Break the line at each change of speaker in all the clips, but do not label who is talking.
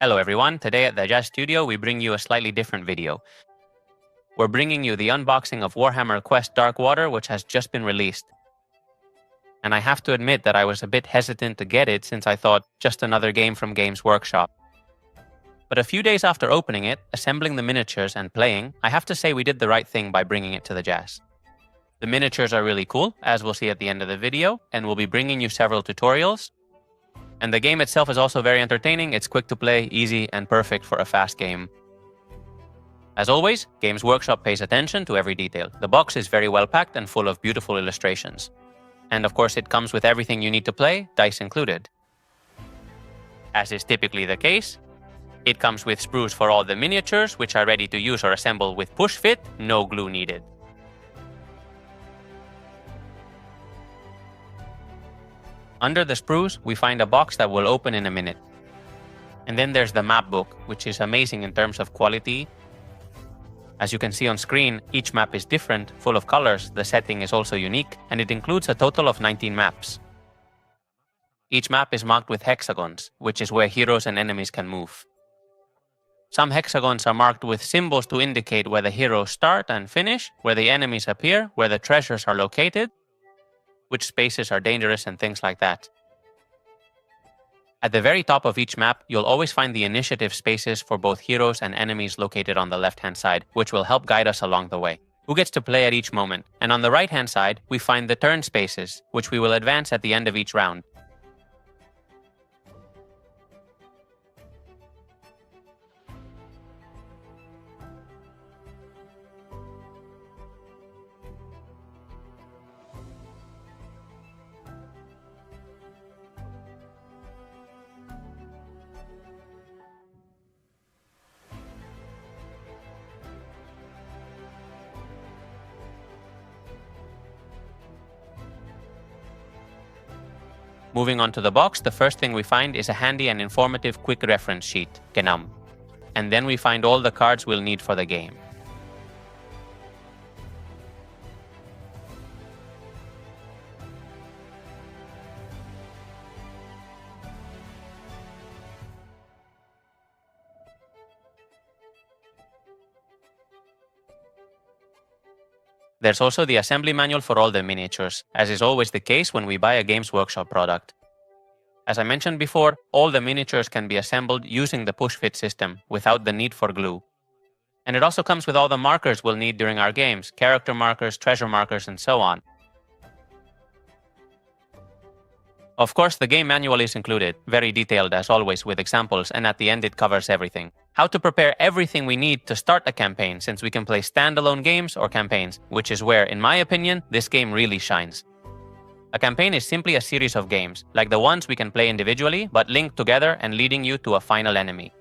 Hello everyone, today at the Joust Studio we bring you a slightly different video. We're bringing you the unboxing of Warhammer Quest Dark Water, which has just been released. And I have to admit that I was a bit hesitant to get it since I thought just another game from Games Workshop. But a few days after opening it, assembling the miniatures and playing, I have to say we did the right thing by bringing it to the Joust. The miniatures are really cool, as we'll see at the end of the video, and we'll be bringing you several tutorials. And the game itself is also very entertaining. It's quick to play, easy, and perfect for a fast game. As always, Games Workshop pays attention to every detail. The box is very well packed and full of beautiful illustrations. And of course, it comes with everything you need to play, dice included. As is typically the case, it comes with sprues for all the miniatures, which are ready to use or assemble with push fit, no glue needed. Under the sprues, we find a box that will open in a minute. And then there's the map book, which is amazing in terms of quality. As you can see on screen, each map is different, full of colors, the setting is also unique, and it includes a total of 19 maps. Each map is marked with hexagons, which is where heroes and enemies can move. Some hexagons are marked with symbols to indicate where the heroes start and finish, where the enemies appear, where the treasures are located, which spaces are dangerous, and things like that. At the very top of each map, you'll always find the initiative spaces for both heroes and enemies located on the left-hand side, which will help guide us along the way. Who gets to play at each moment? And on the right-hand side, we find the turn spaces, which we will advance at the end of each round. Moving on to the box, the first thing we find is a handy and informative quick reference sheet, Genum. And then we find all the cards we'll need for the game. There's also the assembly manual for all the miniatures, as is always the case when we buy a Games Workshop product. As I mentioned before, all the miniatures can be assembled using the push-fit system, without the need for glue. And it also comes with all the markers we'll need during our games, character markers, treasure markers, and so on. Of course, the game manual is included, very detailed as always with examples, and at the end it covers everything. How to prepare everything we need to start a campaign, since we can play standalone games or campaigns, which is where, in my opinion, this game really shines. A campaign is simply a series of games, like the ones we can play individually, but linked together and leading you to a final enemy.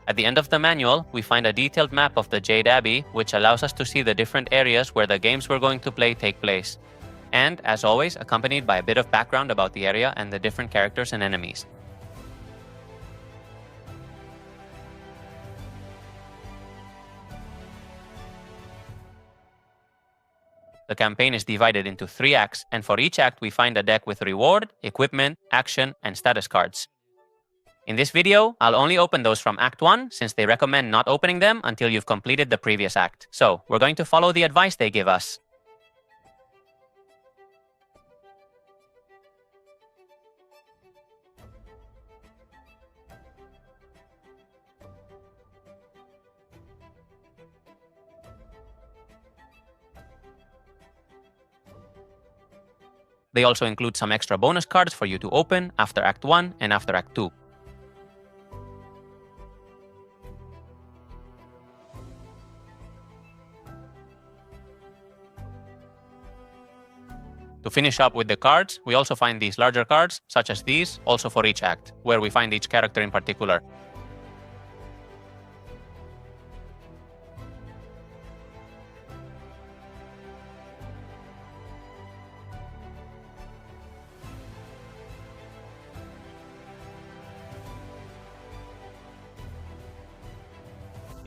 At the end of the manual, we find a detailed map of the Jade Abbey, which allows us to see the different areas where the games we're going to play take place. And, as always, accompanied by a bit of background about the area and the different characters and enemies. The campaign is divided into 3 acts, and for each act we find a deck with reward, equipment, action, and status cards. In this video, I'll only open those from Act 1, since they recommend not opening them until you've completed the previous act. So, we're going to follow the advice they give us. They also include some extra bonus cards for you to open after Act 1 and after Act 2. To finish up with the cards, we also find these larger cards, such as these, also for each act, where we find each character in particular.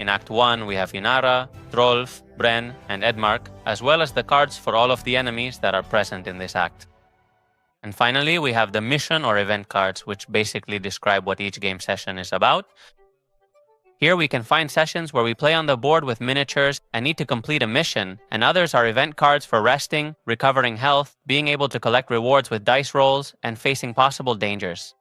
In Act 1, we have Inara, Drolf, Bren, and Edmark, as well as the cards for all of the enemies that are present in this act. And finally, we have the mission or event cards, which basically describe what each game session is about. Here we can find sessions where we play on the board with miniatures and need to complete a mission, and others are event cards for resting, recovering health, being able to collect rewards with dice rolls, and facing possible dangers.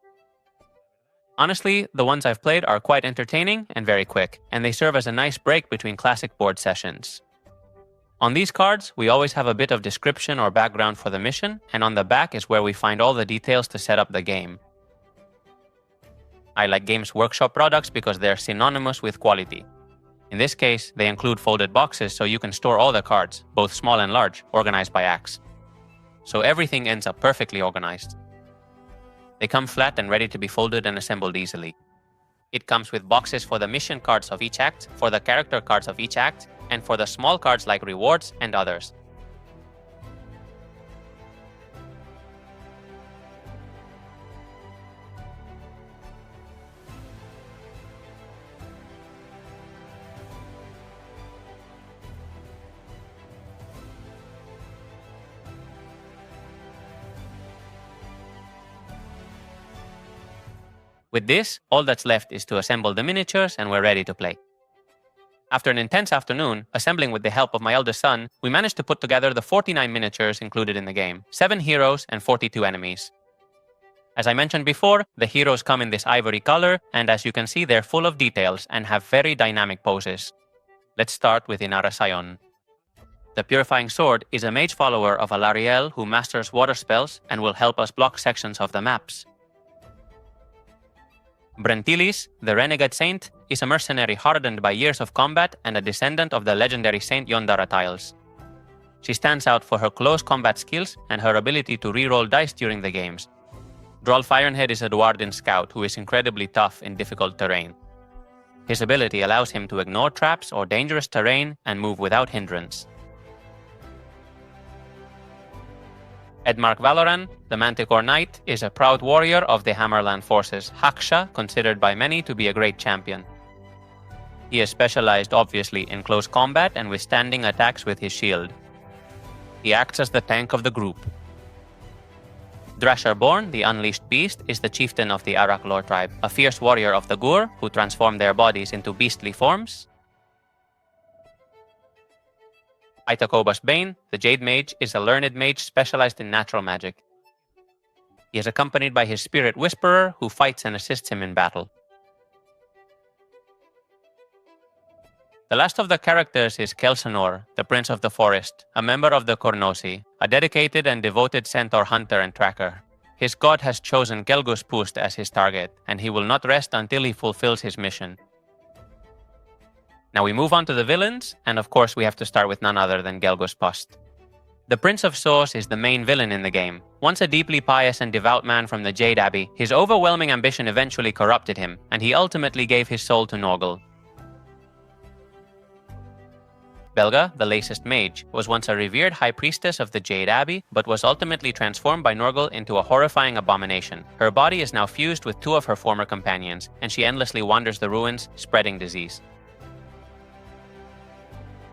Honestly, the ones I've played are quite entertaining and very quick, and they serve as a nice break between classic board sessions. On these cards, we always have a bit of description or background for the mission, and on the back is where we find all the details to set up the game. I like Games Workshop products because they're synonymous with quality. In this case, they include folded boxes so you can store all the cards, both small and large, organized by acts. So everything ends up perfectly organized. They come flat and ready to be folded and assembled easily. It comes with boxes for the mission cards of each act, for the character cards of each act, and for the small cards like rewards and others. With this, all that's left is to assemble the miniatures and we're ready to play. After an intense afternoon, assembling with the help of my eldest son, we managed to put together the 49 miniatures included in the game, 7 heroes and 42 enemies. As I mentioned before, the heroes come in this ivory color, and as you can see, they're full of details and have very dynamic poses. Let's start with Inara Sion. The Purifying Sword is a mage follower of Alariel who masters water spells and will help us block sections of the maps. Brentilis, the Renegade Saint, is a mercenary hardened by years of combat and a descendant of the legendary Saint Yondara Tiles. She stands out for her close combat skills and her ability to reroll dice during the games. Drolf Ironhead is a Dwarden scout who is incredibly tough in difficult terrain. His ability allows him to ignore traps or dangerous terrain and move without hindrance. Edmark Valoran, the Manticore Knight, is a proud warrior of the Hammerland forces, Haksha, considered by many to be a great champion. He is specialized obviously in close combat and withstanding attacks with his shield. He acts as the tank of the group. Drasharborn, the Unleashed Beast, is the chieftain of the Araklor tribe, a fierce warrior of the Gur who transform their bodies into beastly forms. Itakobas Bane, the Jade Mage, is a learned mage specialized in natural magic. He is accompanied by his Spirit Whisperer, who fights and assists him in battle. The last of the characters is Kelsanor, the Prince of the Forest, a member of the Kornosi, a dedicated and devoted centaur hunter and tracker. His god has chosen Gelgus Pust as his target, and he will not rest until he fulfills his mission. Now we move on to the villains, and of course we have to start with none other than Gelgus Pust. The Prince of Source is the main villain in the game. Once a deeply pious and devout man from the Jade Abbey, his overwhelming ambition eventually corrupted him, and he ultimately gave his soul to Norgal. Belga, the Lacist Mage, was once a revered high priestess of the Jade Abbey, but was ultimately transformed by Norgal into a horrifying abomination. Her body is now fused with 2 of her former companions, and she endlessly wanders the ruins, spreading disease.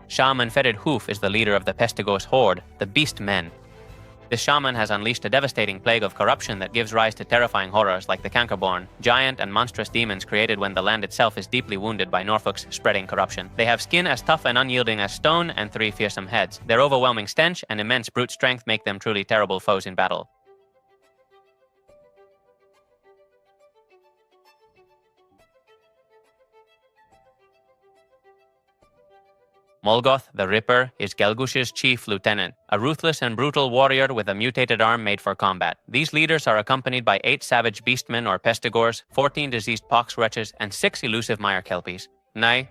Shaman Fetid Hoof is the leader of the Pestigos Horde, the Beast Men. This shaman has unleashed a devastating plague of corruption that gives rise to terrifying horrors like the Cankerborn, giant and monstrous demons created when the land itself is deeply wounded by Norfolk's spreading corruption. They have skin as tough and unyielding as stone and 3 fearsome heads. Their overwhelming stench and immense brute strength make them truly terrible foes in battle. Molgoth, the Ripper, is Gelgush's chief lieutenant, a ruthless and brutal warrior with a mutated arm made for combat. These leaders are accompanied by 8 savage beastmen or pestigors, 14 diseased pox wretches, and 6 elusive mire kelpies. Nay,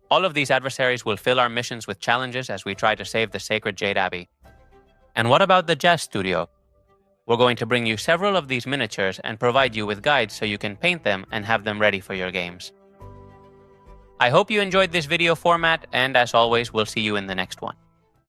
all of these adversaries will fill our missions with challenges as we try to save the sacred Jade Abbey. And what about the Joust Studio? We're going to bring you several of these miniatures and provide you with guides so you can paint them and have them ready for your games. I hope you enjoyed this video format, and as always, we'll see you in the next one.